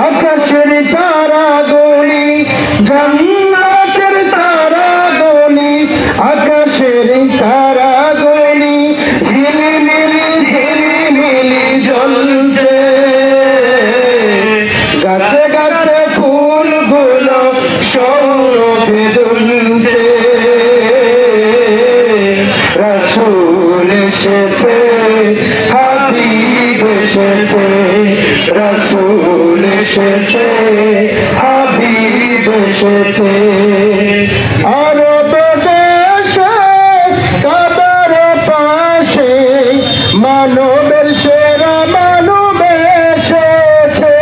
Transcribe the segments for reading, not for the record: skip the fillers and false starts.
আকাশের তারা গনি জান্নাতের তারা গনি আকাশের তারা গনি ঝিলিমিলি ঝিলিমিলি জ্বলছে গাছে গাছে ফুলগুলো সৌরভে দুলছে রাসূল এসেছে হাবিব এসেছে রাসূল এসেছে হাবিব এসেছে আরব দেশে কাবার পাশে মানবের সেরা মানব এসেছে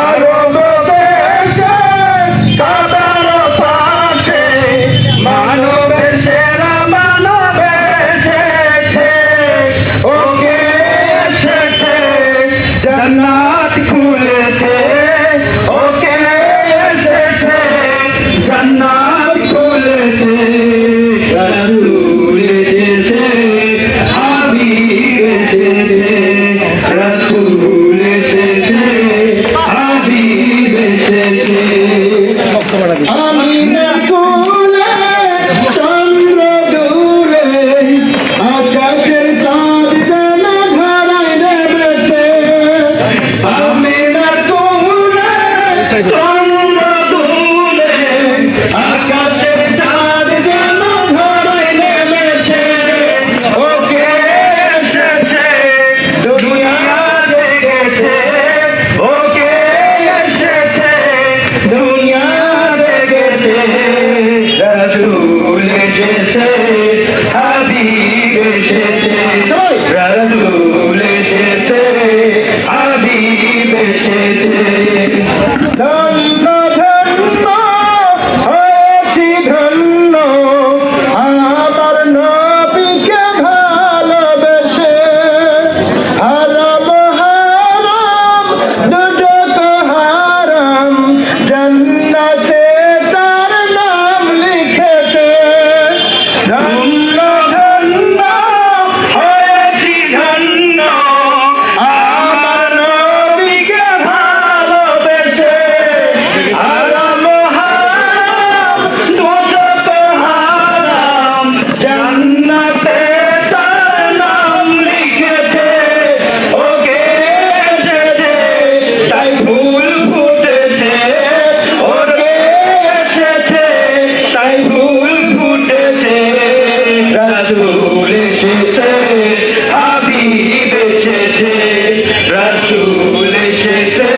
আরব দেশে কাবার পাশে মানবের সেরা মানব এসেছে ওকে এসেছে জান্নাত খুলেছে ওকে এসেছে জান্নাত খুলেছে রাসূল এসেছে হাবিব এসেছে রাসূল এসেছে হাবিব এসেছে আমিনার কোলে চন্দ্র দুলে আকাশের চাঁদ যেন ধরায় নেমেছে আমিনার কোলে চন্দ্র দুলে আকাশের চাঁদ যেন ধরায় নেমেছে ওকে এসেছে দুনিয়া দেখেছে ওকে এসেছে দুনিয়া দেখেছে রাসূল এসেছে হাবিব এসেছে রাসূল এসেছে হাবিব এসেছে